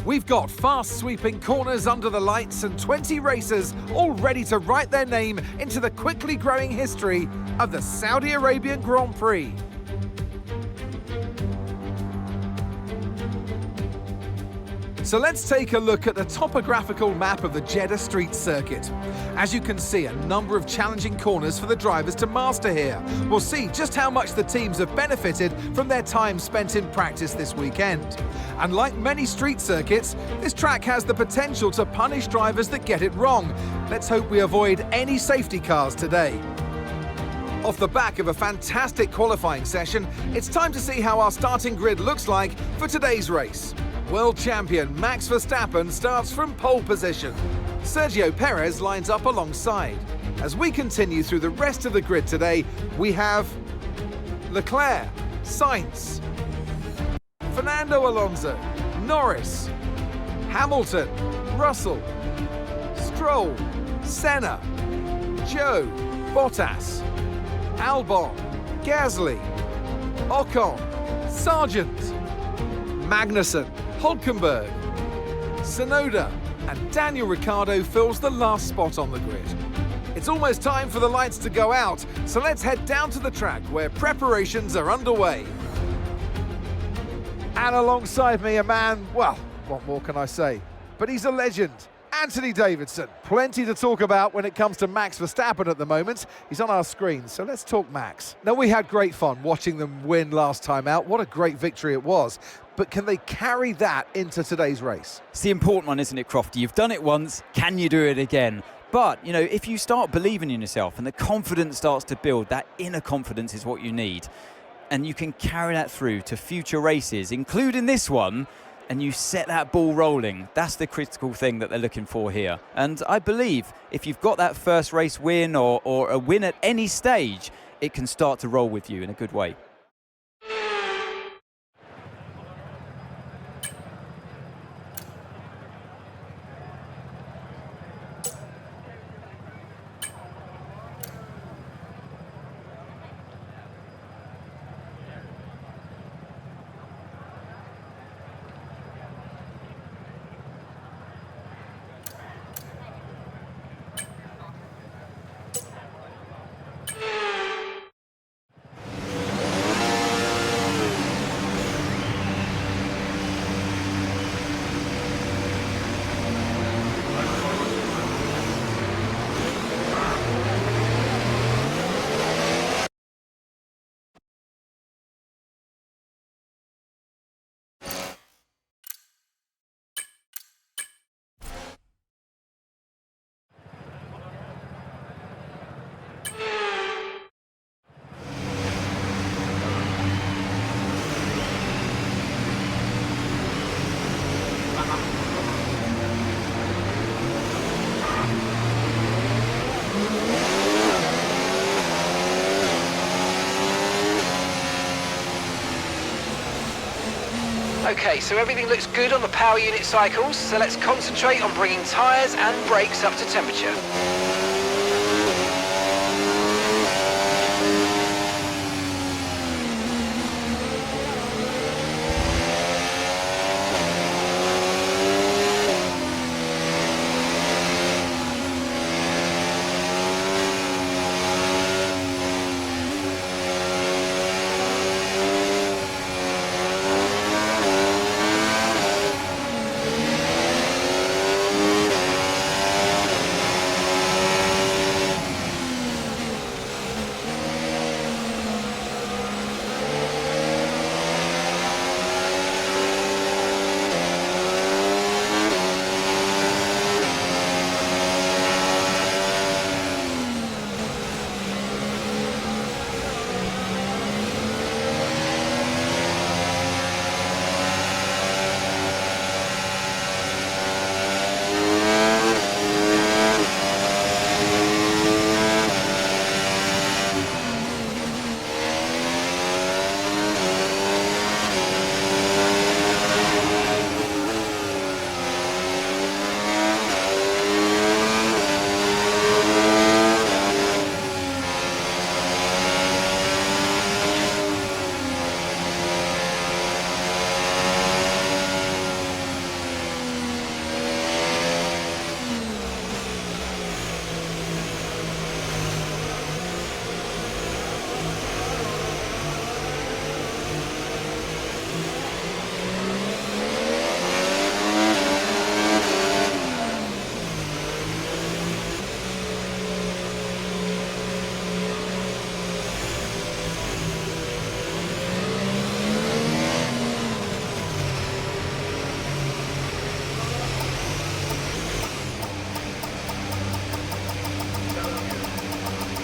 We've got fast sweeping corners under the lights and 20 racers all ready to write their name into the quickly growing history of the Saudi Arabian Grand Prix. So let's take a look at the topographical map of the Jeddah street circuit. As you can see, a number of challenging corners for the drivers to master here. We'll see just how much the teams have benefited from their time spent in practice this weekend. And like many street circuits, this track has the potential to punish drivers that get it wrong. Let's hope we avoid any safety cars today. Off the back of a fantastic qualifying session, it's time to see how our starting grid looks like for today's race. World champion Max Verstappen starts from pole position. Sergio Perez lines up alongside. As we continue through the rest of the grid today, we have Leclerc, Sainz, Fernando Alonso, Norris, Hamilton, Russell, Stroll, Senna, Joe, Bottas, Albon, Gasly, Ocon, Sargent, Magnussen, Hulkenberg, Tsunoda, and Daniel Ricciardo fills the last spot on the grid. It's almost time for the lights to go out, so let's head down to the track where preparations are underway. And alongside me, a man, well, what more can I say? But he's a legend. Anthony Davidson. Plenty to talk about when it comes to Max Verstappen at the moment. He's on our screen, so let's talk Max. Now, we had great fun watching them win last time out. What a great victory it was. But can they carry that into today's race? It's the important one, isn't it, Crofty? You've done it once, can you do it again? But, you know, if you start believing in yourself and the confidence starts to build, that inner confidence is what you need. And you can carry that through to future races, including this one, and you set that ball rolling. That's the critical thing that they're looking for here. And I believe if you've got that first race win or a win at any stage, it can start to roll with you in a good way. Okay, so everything looks good on the power unit cycles, so let's concentrate on bringing tyres and brakes up to temperature.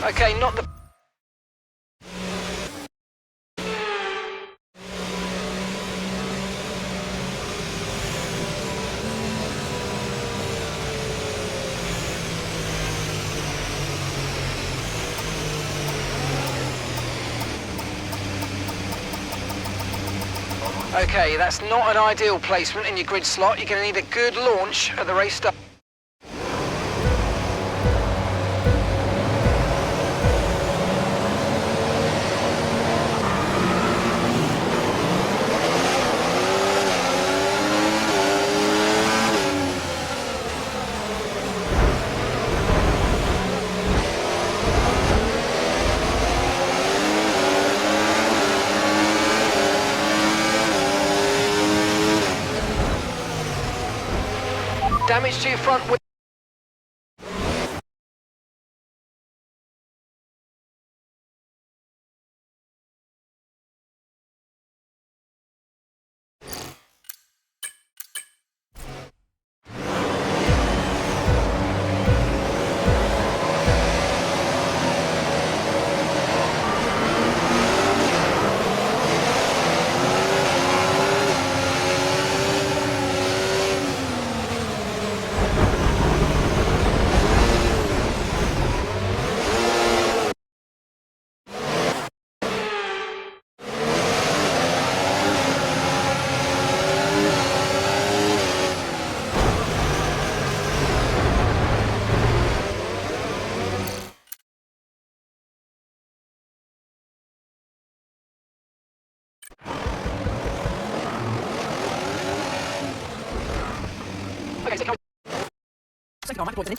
Okay, not the... Okay, that's not an ideal placement in your grid slot. You're going to need a good launch at the race start. Damage to your front wheel. Okay, take on towards the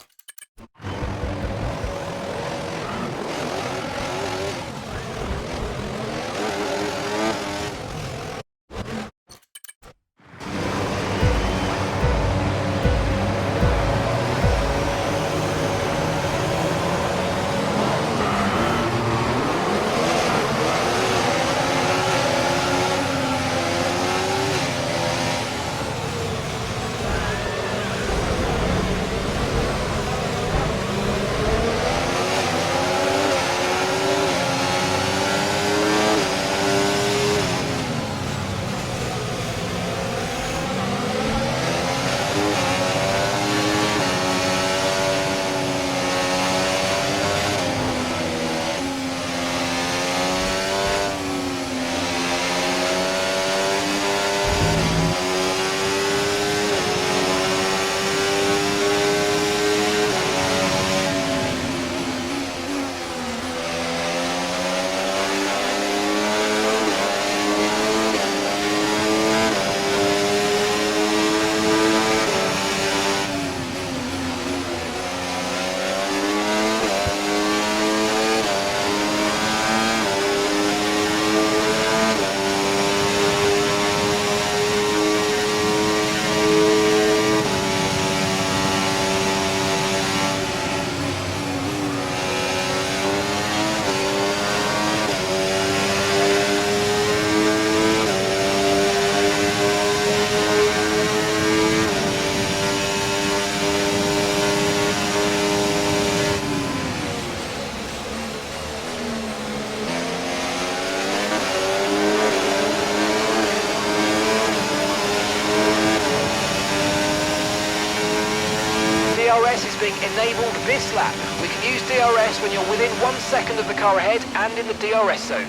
DRS is being enabled this lap. We can use DRS when you're within 1 second of the car ahead and in the DRS zone.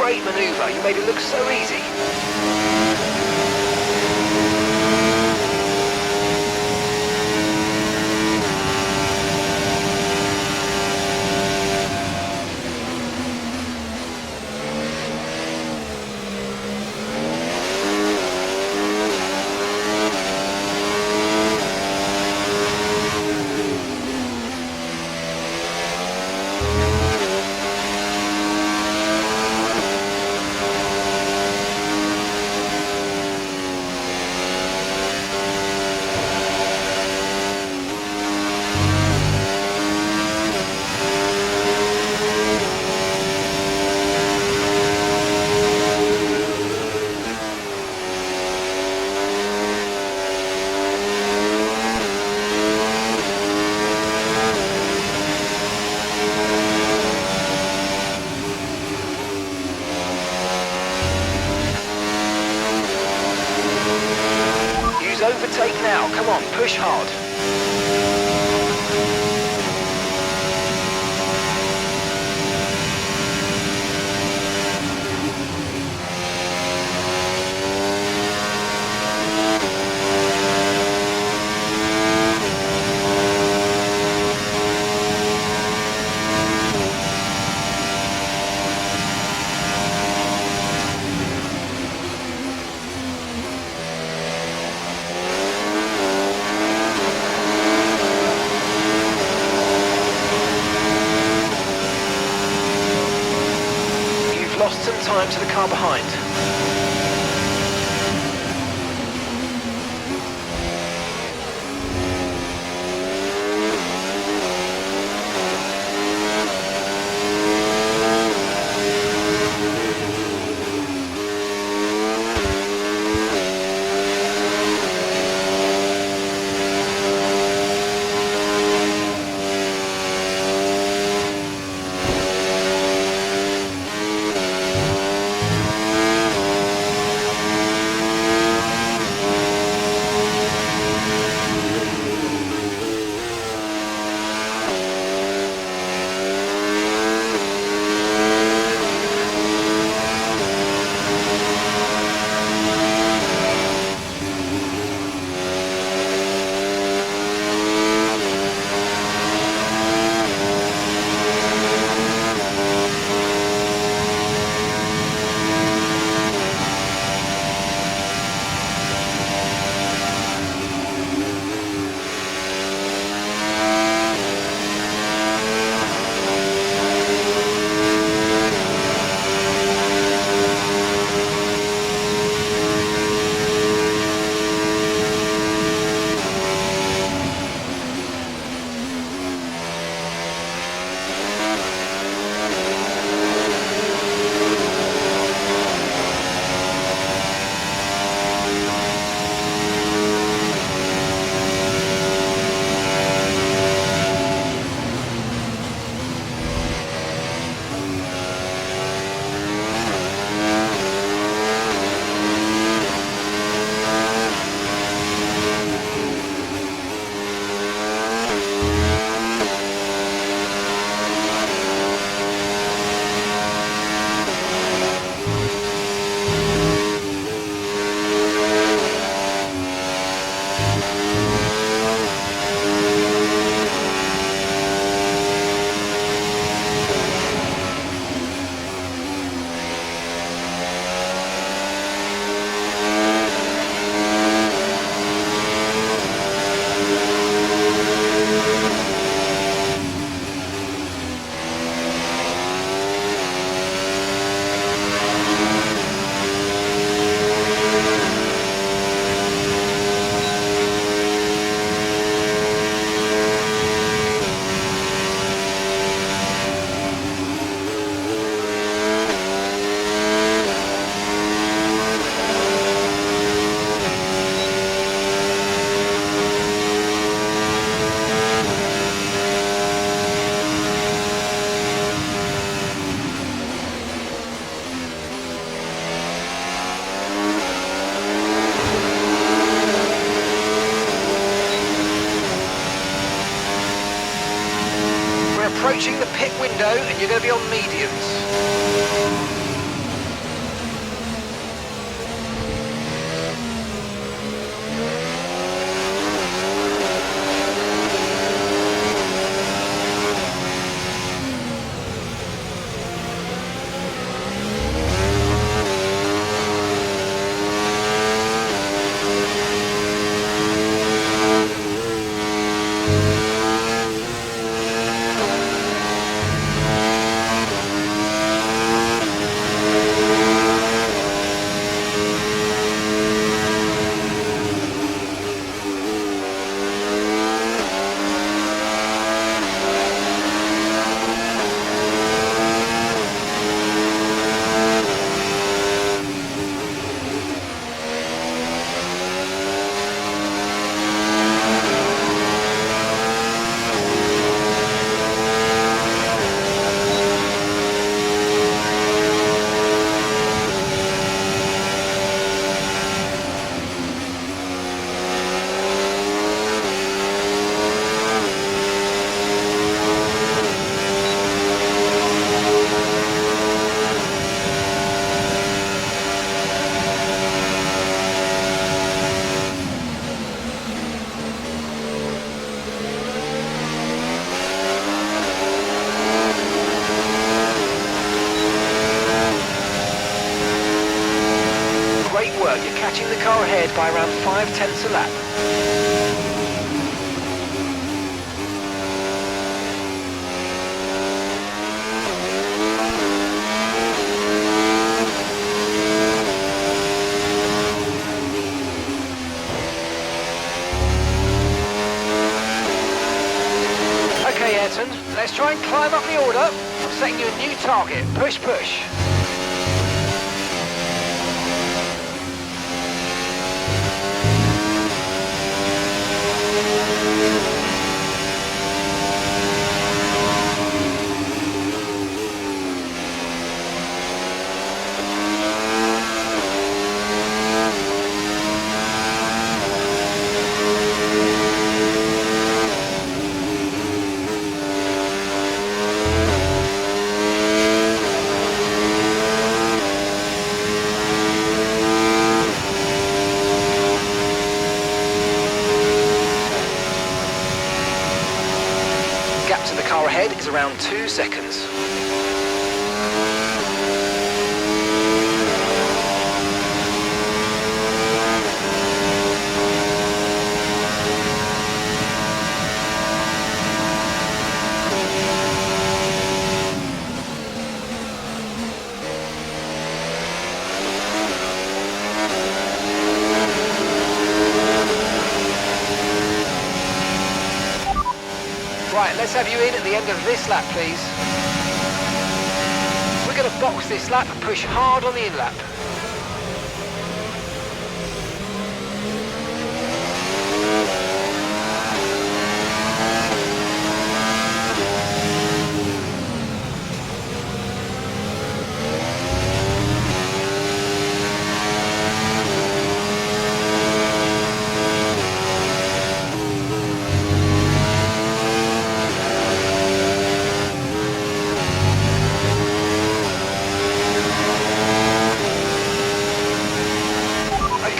great manoeuvre. You made it look so easy. Overtake now, come on, push hard. Lost some time to the car behind. approaching the pit window and you're going to be on mediums. catching the car ahead by around 5/10 a lap. Okay, Ayrton, let's try and climb up the order. I'm setting you a new target. Push, push. Gap to the car ahead is around 2 seconds. Right, let's have you in at the end of this lap, please. We're going to box this lap and push hard on the in-lap.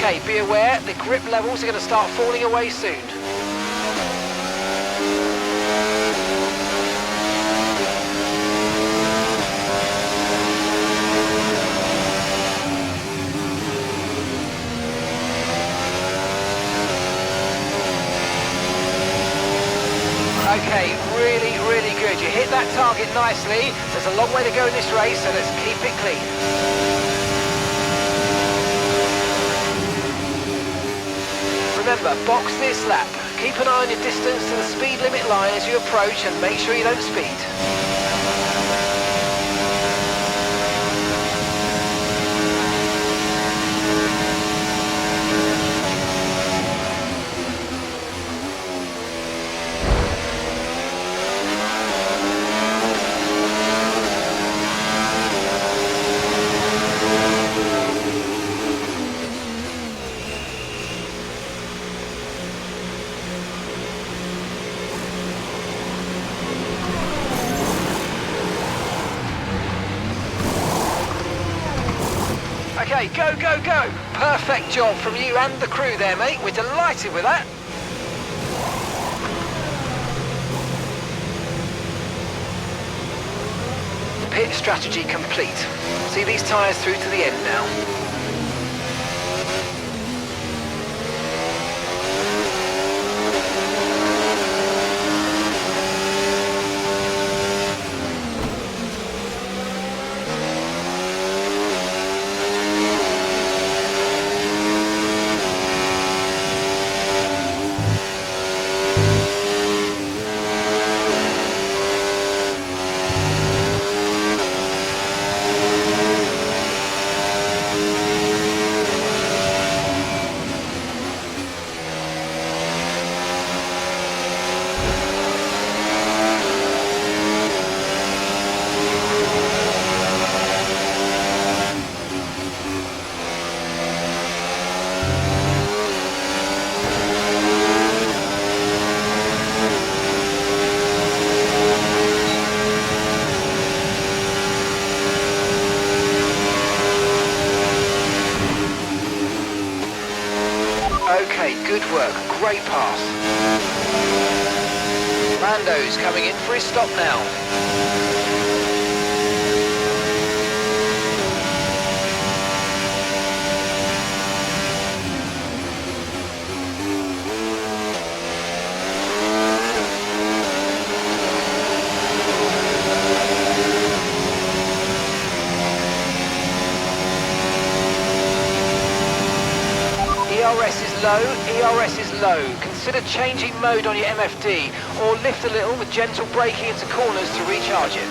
Okay, be aware, the grip levels are going to start falling away soon. Okay, really, really good. You hit that target nicely. There's a long way to go in this race, so let's keep it clean. Remember, box this lap. Keep an eye on your distance to the speed limit line as you approach and make sure you don't speed. Okay, go, go, go! Perfect job from you and the crew there, mate. We're delighted with that. Pit strategy complete. See these tyres through to the end now. Okay, good work, great pass. Lando's coming in for his stop now. ERS is low, ERS is low. Consider changing mode on your MFD or lift a little with gentle braking into corners to recharge it.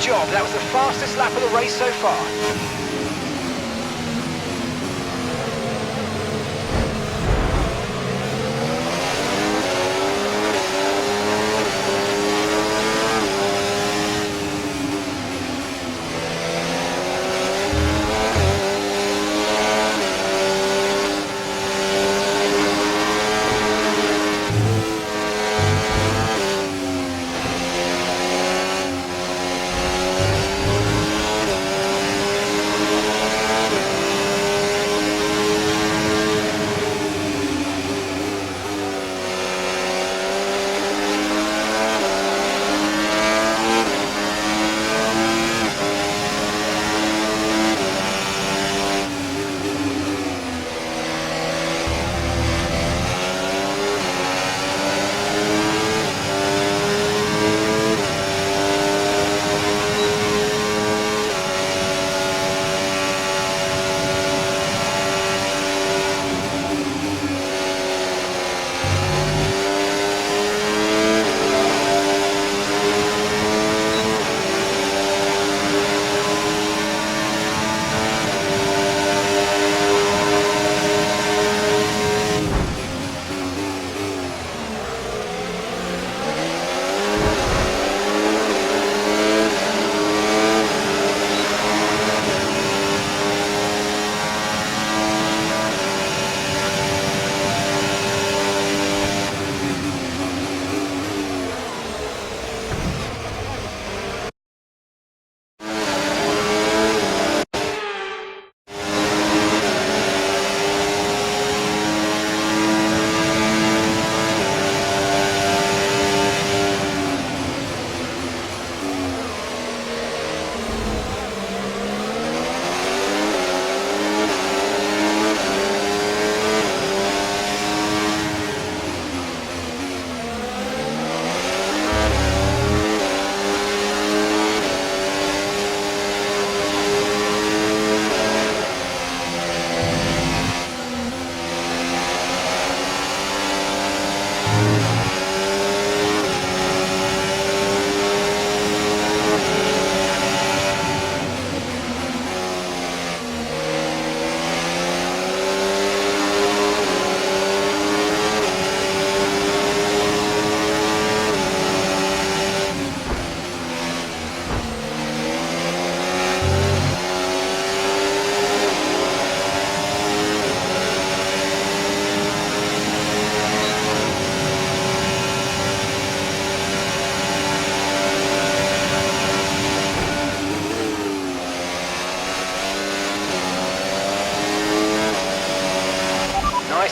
Job. That was the fastest lap of the race so far.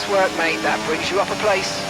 Nice work, mate. That brings you up a place.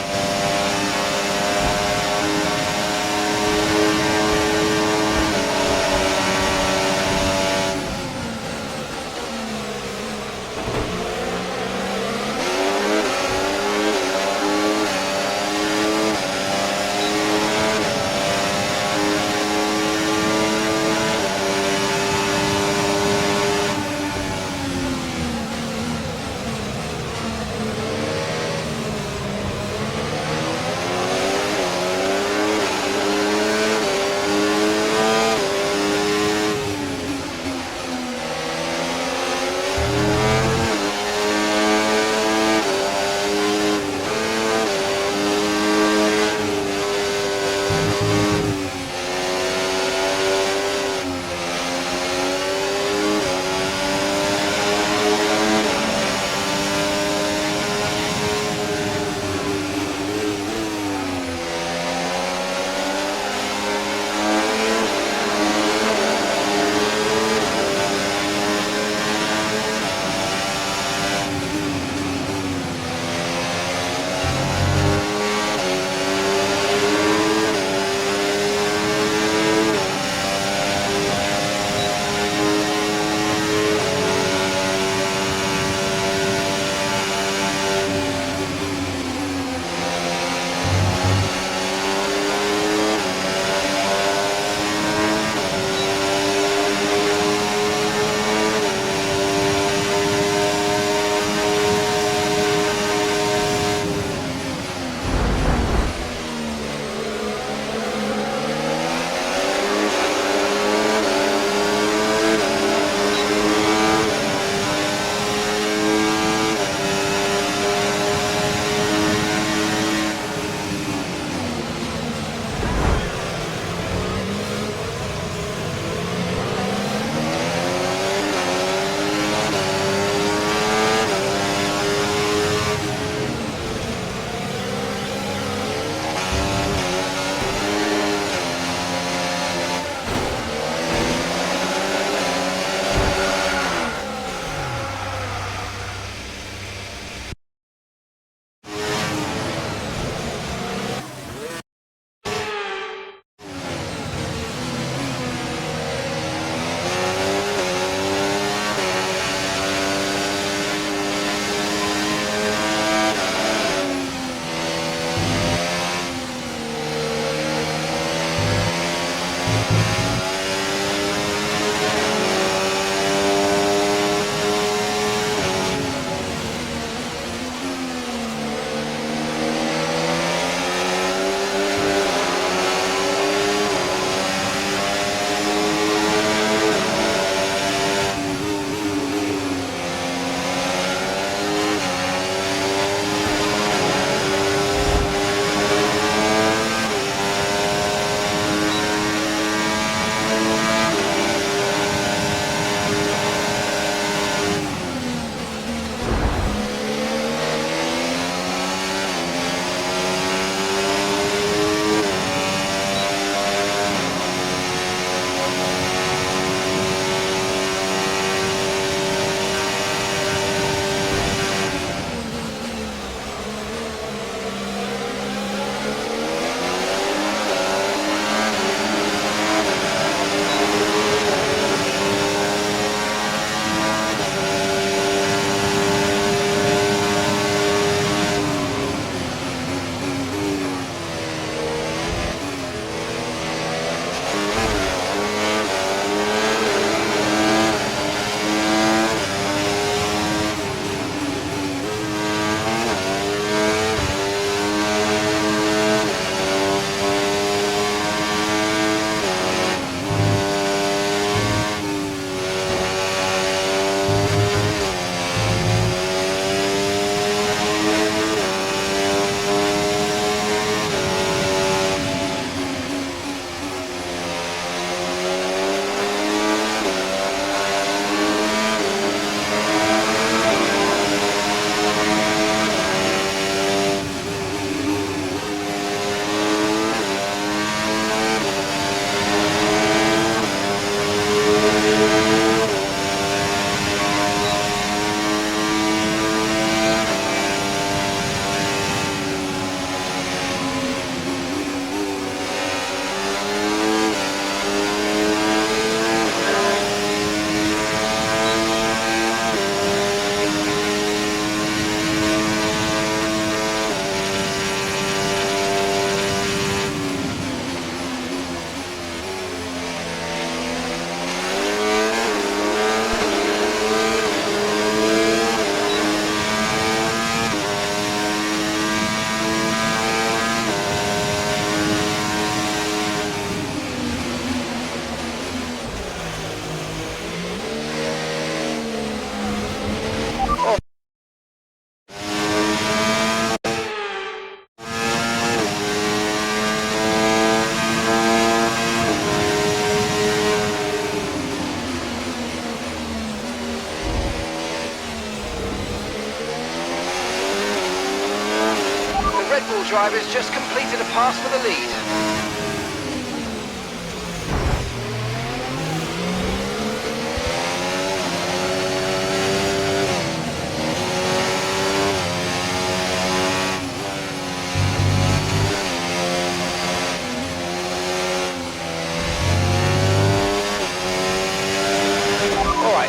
Wheel drivers just completed a pass for the lead.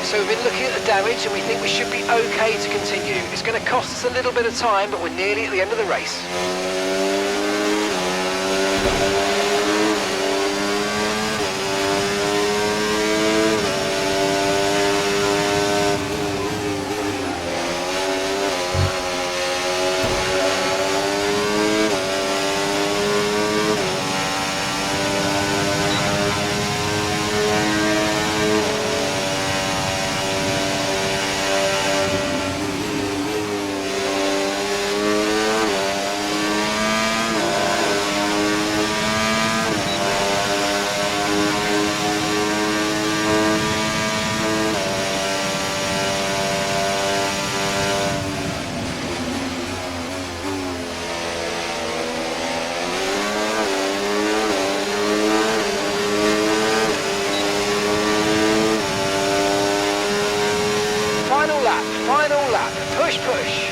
So we've been looking at the damage and we think we should be okay to continue. It's going to cost us a little bit of time, but we're nearly at the end of the race. Final lap, push, push.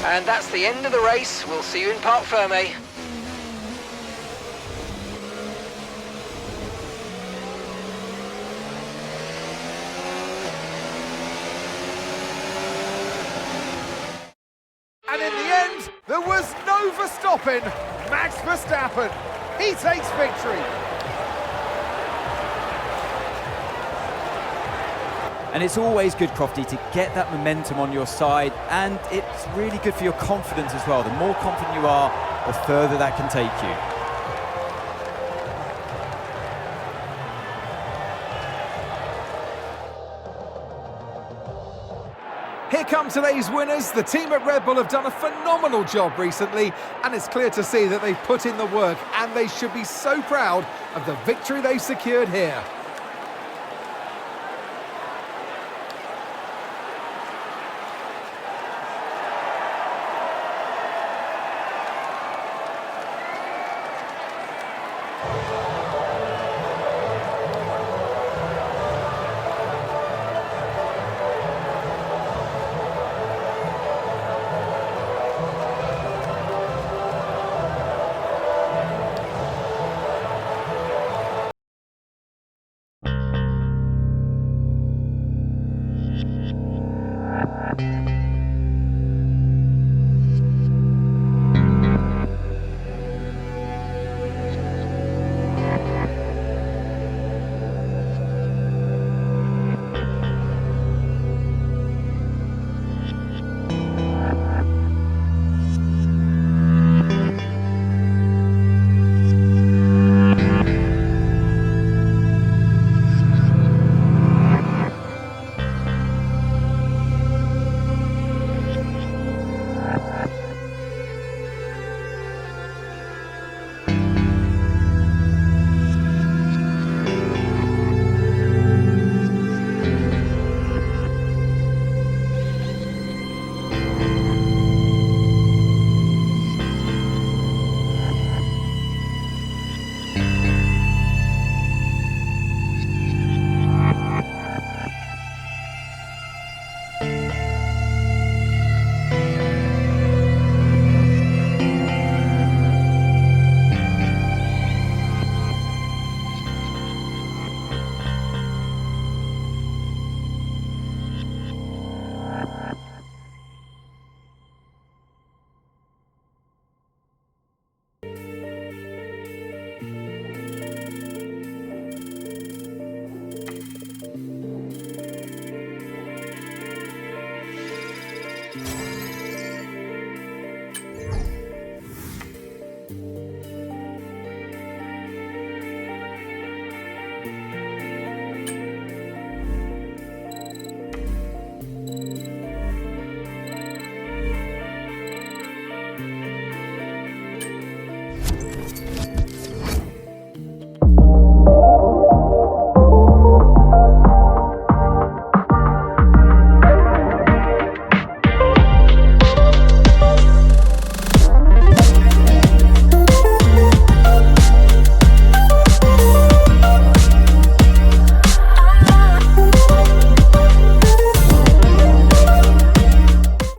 And that's the end of the race. We'll see you in Parc Fermé. And in the end, there was no Verstappen. Max Verstappen, he takes victory. And it's always good, Crofty, to get that momentum on your side, and it's really good for your confidence as well. The more confident you are, the further that can take you. Here come today's winners. The team at Red Bull have done a phenomenal job recently, and it's clear to see that they've put in the work, and they should be so proud of the victory they've secured here.